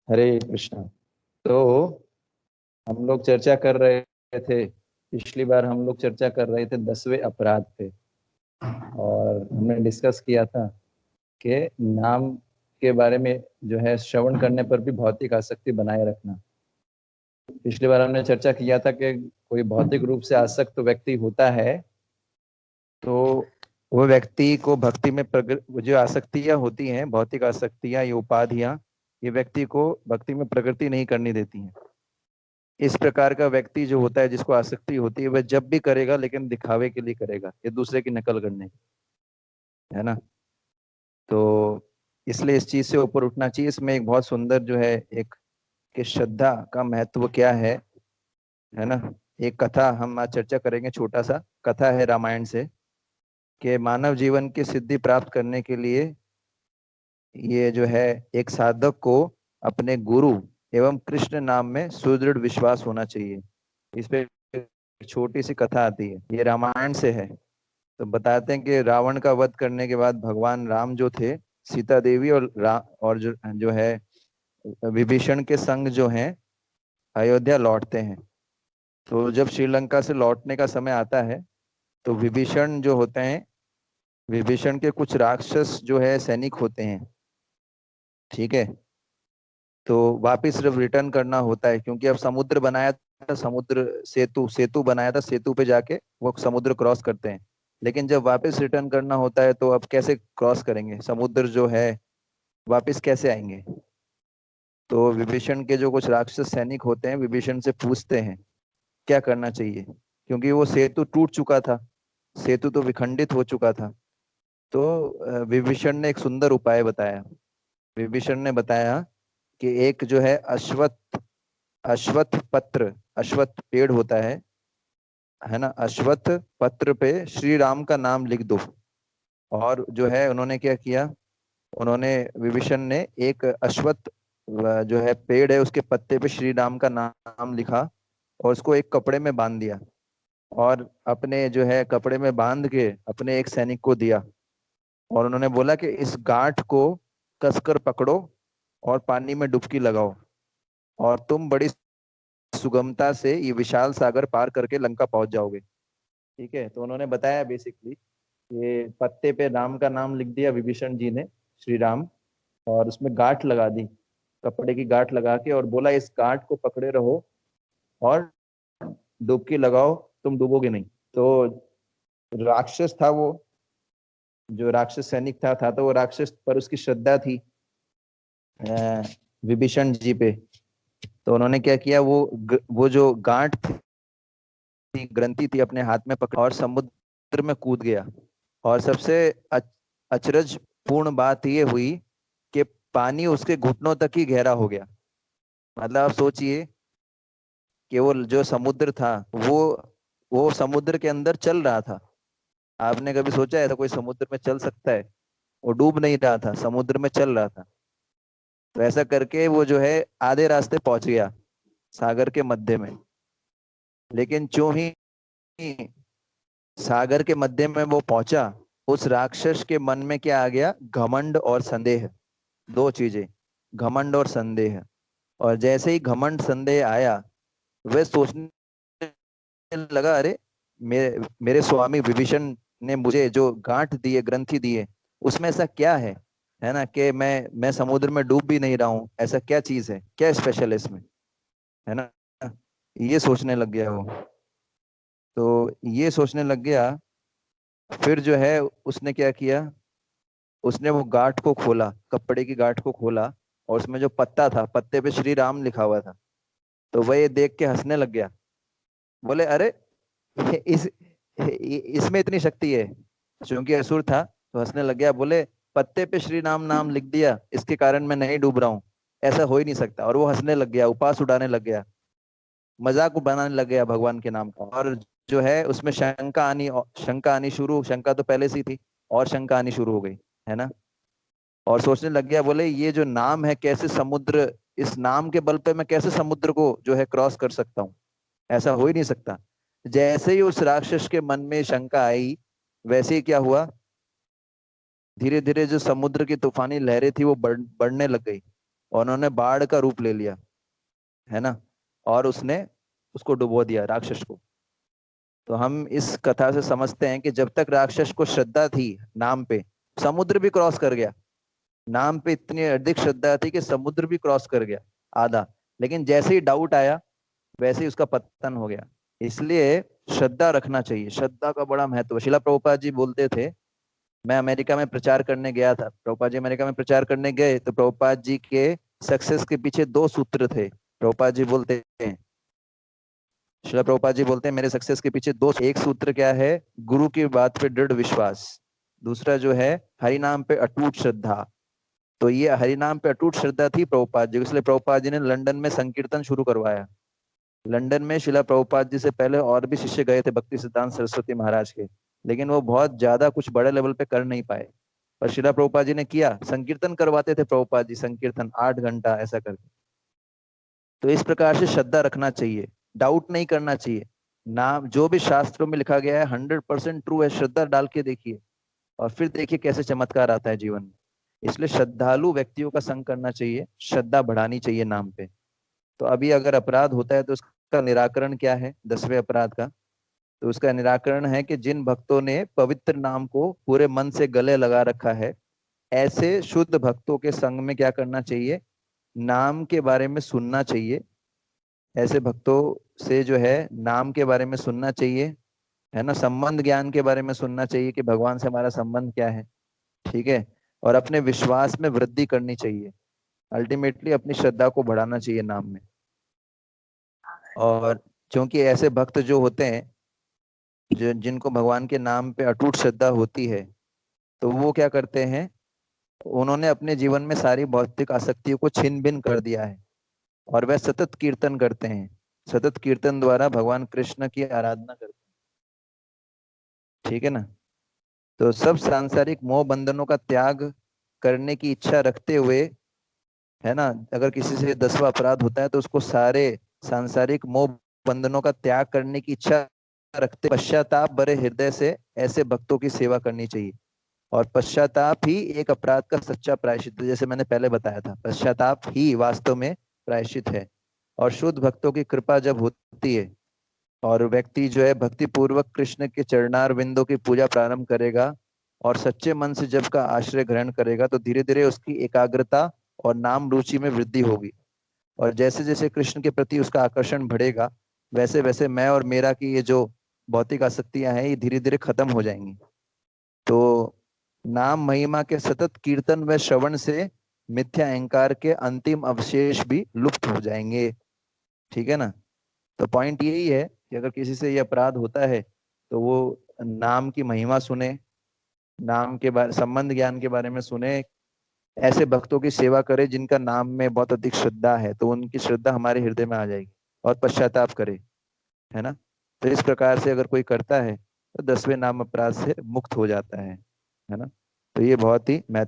हरे कृष्णा। तो हम लोग चर्चा कर रहे थे, पिछली बार हम लोग चर्चा कर रहे थे 10वें अपराध पे। और हमने डिस्कस किया था कि नाम के बारे में जो है श्रवण करने पर भी भौतिक आसक्ति बनाए रखना। पिछली बार हमने चर्चा किया था कि कोई भौतिक रूप से आसक्त व्यक्ति होता है तो वो व्यक्ति को भक्ति में जो आसक्तियां होती हैं, भौतिक आसक्तियां, ये उपाधियां, ये व्यक्ति को भक्ति में प्रगति नहीं करनी देती हैं। इस प्रकार का व्यक्ति जो होता है, जिसको आसक्ति होती है, वह जब भी करेगा लेकिन दिखावे के लिए करेगा, ये दूसरे की नकल करने की, है ना। तो इसलिए इस चीज से ऊपर उठना चाहिए। इसमें एक बहुत सुंदर जो है एक कि श्रद्धा का महत्व क्या है ना। एक कथा हम आज चर्चा करेंगे, छोटा सा कथा है रामायण से, कि मानव जीवन की सिद्धि प्राप्त करने के लिए ये जो है एक साधक को अपने गुरु एवं कृष्ण नाम में सुदृढ़ विश्वास होना चाहिए। इस पे एक छोटी सी कथा आती है, ये रामायण से है। तो बताते हैं कि रावण का वध करने के बाद भगवान राम जो थे, सीता देवी और जो है विभीषण के संग जो है अयोध्या लौटते हैं। तो जब श्रीलंका से लौटने का समय आता है तो विभीषण जो होते हैं, विभीषण के कुछ राक्षस जो है सैनिक होते हैं, ठीक है। तो वापिस जब रिटर्न करना होता है, क्योंकि अब समुद्र बनाया था, समुद्र सेतु सेतु बनाया था, सेतु पे जाके वो समुद्र क्रॉस करते हैं। लेकिन जब वापस रिटर्न करना होता है तो अब कैसे क्रॉस करेंगे, समुद्र जो है वापस कैसे आएंगे। तो विभीषण के जो कुछ राक्षस सैनिक होते हैं विभीषण से पूछते हैं क्या करना चाहिए, क्योंकि वो सेतु टूट चुका था, सेतु तो विखंडित हो चुका था। तो विभीषण ने एक सुंदर उपाय बताया। विभीषण ने बताया कि एक जो है अश्वत्थ अश्वत्थ पत्र, अश्वत्थ पेड़ होता है ना, अश्वत्थ पत्र पे श्री राम का नाम लिख दो। और जो है उन्होंने क्या किया, उन्होंने विभीषण ने एक अश्वत्थ जो है पेड़ है उसके पत्ते पे श्री राम का नाम लिखा और उसको एक कपड़े में बांध दिया। और अपने जो है कपड़े में बांध के अपने एक सैनिक को दिया। और उन्होंने बोला कि इस गांठ को कसकर पकड़ो और पानी में डुबकी लगाओ और तुम बड़ी सुगमता से ये विशाल सागर पार करके लंका पहुंच जाओगे। ठीक है। तो उन्होंने बताया बेसिकली, ये पत्ते पे राम का नाम लिख दिया विभीषण जी ने, श्री राम, और उसमें गांठ लगा दी, कपड़े की गांठ लगा के, और बोला इस गांठ को पकड़े रहो और डुबकी लगाओ, तुम डूबोगे नहीं। तो राक्षस था वो, जो राक्षस सैनिक था तो वो राक्षस पर उसकी श्रद्धा थी विभीषण जी पे। तो उन्होंने क्या किया, वो जो गांठ थी, ग्रंथि थी, अपने हाथ में पकड़ और समुद्र में कूद गया। और सबसे अचरज पूर्ण बात ये हुई कि पानी उसके घुटनों तक ही गहरा हो गया। मतलब आप सोचिए कि वो जो समुद्र था वो समुद्र के अंदर चल रहा था। आपने कभी सोचा है तो कोई समुद्र में चल सकता है? वो डूब नहीं रहा था, समुद्र में चल रहा था। तो ऐसा करके वो जो है आधे रास्ते पहुंच गया सागर के मध्य में। लेकिन जो ही सागर के मध्य में वो पहुंचा, उस राक्षस के मन में क्या आ गया, घमंड और संदेह, दो चीजें, घमंड और संदेह। और जैसे ही घमंड संदेह आया, वह सोचने लगा, अरे मेरे मेरे स्वामी विभीषण ने मुझे जो गांठ दिए, ग्रंथि दिए, उसमें ऐसा क्या है ना, कि मैं समुद्र में डूब भी नहीं रहा हूँ, ऐसा क्या चीज है, क्या स्पेशल है इसमें, है ना। ये सोचने लग गया वो। तो ये सोचने लग गया, फिर जो है उसने क्या किया, उसने वो गांठ को खोला, कपड़े की गांठ को खोला, और उसमें जो पत्ता था, पत्ते पे श्री राम लिखा हुआ था। तो वह ये देख के हंसने लग गया। बोले अरे इस इसमें इतनी शक्ति है। क्योंकि असुर था तो हंसने लग गया, बोले पत्ते पे श्री राम नाम लिख दिया, इसके कारण मैं नहीं डूब रहा हूँ, ऐसा हो ही नहीं सकता। और वो हंसने लग गया, उपास उड़ाने लग गया, मजाक बनाने लग गया भगवान के नाम का। और जो है उसमें शंका आनी शुरू, शंका तो पहले से ही थी, और शंका आनी शुरू हो गई, है ना। और सोचने लग गया, बोले ये जो नाम है, कैसे समुद्र, इस नाम के बल पे मैं कैसे समुद्र को जो है क्रॉस कर सकता हूँ, ऐसा हो ही नहीं सकता। जैसे ही उस राक्षस के मन में शंका आई, वैसे ही क्या हुआ, धीरे धीरे जो समुद्र की तूफानी लहरें थी वो बढ़ने लग गई। और उन्होंने बाढ़ का रूप ले लिया, है ना, और उसने उसको डुबो दिया, राक्षस को। तो हम इस कथा से समझते हैं कि जब तक राक्षस को श्रद्धा थी नाम पे, समुद्र भी क्रॉस कर गया। नाम पे इतनी अधिक श्रद्धा थी कि समुद्र भी क्रॉस कर गया आधा। लेकिन जैसे ही डाउट आया वैसे ही उसका पतन हो गया। इसलिए श्रद्धा रखना चाहिए, श्रद्धा का बड़ा महत्व है। शिला प्रभुपाद जी बोलते थे, मैं अमेरिका में प्रचार करने गया था, प्रभुपाद जी अमेरिका में प्रचार करने गए, तो प्रभुपाद जी के सक्सेस के पीछे दो सूत्र थे। प्रभुपाद जी बोलते हैं, शिला प्रभुपाद जी बोलते हैं, मेरे सक्सेस के पीछे दो, एक सूत्र क्या है, गुरु की बात पे दृढ़ विश्वास, दूसरा जो है हरि नाम पे अटूट श्रद्धा। तो ये हरि नाम पे अटूट श्रद्धा थी प्रभुपाद जी, इसलिए प्रभुपाद जी ने लंदन में संकीर्तन शुरू करवाया। लंदन में शिला प्रभुपाद जी से पहले और भी शिष्य गए थे भक्ति सिद्धांत सरस्वती महाराज के, लेकिन वो बहुत ज्यादा कुछ बड़े लेवल पे कर नहीं पाए। पर शिला प्रभुपाद जी ने किया, संकीर्तन करवाते थे प्रभुपाद जी, संकीर्तन 8 घंटा ऐसा करके। तो इस प्रकार से श्रद्धा रखना चाहिए, डाउट नहीं करना चाहिए। नाम जो भी शास्त्रों में लिखा गया है 100% ट्रू है, श्रद्धा डाल के देखिए और फिर देखिए कैसे चमत्कार आता है जीवन में। इसलिए श्रद्धालु व्यक्तियों का संग करना चाहिए, श्रद्धा बढ़ानी चाहिए नाम पे। तो अभी अगर अपराध होता है तो उसका निराकरण क्या है, 10वें अपराध का? तो उसका निराकरण है कि जिन भक्तों ने पवित्र नाम को पूरे मन से गले लगा रखा है, ऐसे शुद्ध भक्तों के संग में क्या करना चाहिए, नाम के बारे में सुनना चाहिए। ऐसे भक्तों से जो है नाम के बारे में सुनना चाहिए, है ना, संबंध ज्ञान के बारे में सुनना चाहिए कि भगवान से हमारा संबंध क्या है, ठीक है। और अपने विश्वास में वृद्धि करनी चाहिए, अल्टीमेटली अपनी श्रद्धा को बढ़ाना चाहिए नाम में। और क्योंकि ऐसे भक्त जो होते हैं, जो जिनको भगवान के नाम पे अटूट श्रद्धा होती है, तो वो क्या करते हैं, उन्होंने अपने जीवन में सारी भौतिक आसक्तियों को छिन भिन कर दिया है और वह सतत कीर्तन करते हैं, सतत कीर्तन द्वारा भगवान कृष्ण की आराधना करते हैं, ठीक है ना। तो सब सांसारिक मोह बंधनों का त्याग करने की इच्छा रखते हुए, है ना, अगर किसी से 10वां अपराध होता है तो उसको सारे सांसारिक मोह बंधनों का त्याग करने की इच्छा रखते पश्चाताप भरे हृदय से ऐसे भक्तों की सेवा करनी चाहिए। और पश्चाताप ही एक अपराध का सच्चा प्रायश्चित है, जैसे मैंने पहले बताया था, पश्चाताप ही वास्तव में प्रायश्चित है। और शुद्ध भक्तों की कृपा जब होती है और व्यक्ति जो है भक्ति पूर्वक कृष्ण के चरणार बिंदों की पूजा प्रारंभ करेगा और सच्चे मन से जब का आश्रय ग्रहण करेगा, तो धीरे धीरे उसकी एकाग्रता और नाम रुचि में वृद्धि होगी। और जैसे जैसे कृष्ण के प्रति उसका आकर्षण बढ़ेगा, वैसे वैसे मैं और मेरा की ये जो भौतिक आसक्तियां हैं ये धीरे धीरे खत्म हो जाएंगी। तो नाम महिमा के सतत कीर्तन व श्रवण से मिथ्या अहंकार के अंतिम अवशेष भी लुप्त हो जाएंगे, ठीक है ना। तो पॉइंट यही है कि अगर किसी से ये अपराध होता है तो वो नाम की महिमा सुने, नाम के बारे संबंध ज्ञान के बारे में सुने, ऐसे भक्तों की सेवा करे जिनका नाम में बहुत अधिक श्रद्धा है, तो उनकी श्रद्धा हमारे हृदय में आ जाएगी और पश्चाताप करे, है ना। तो इस प्रकार से अगर कोई करता है तो 10वें नाम अपराध से मुक्त हो जाता है ना। तो ये बहुत ही महत्वपूर्ण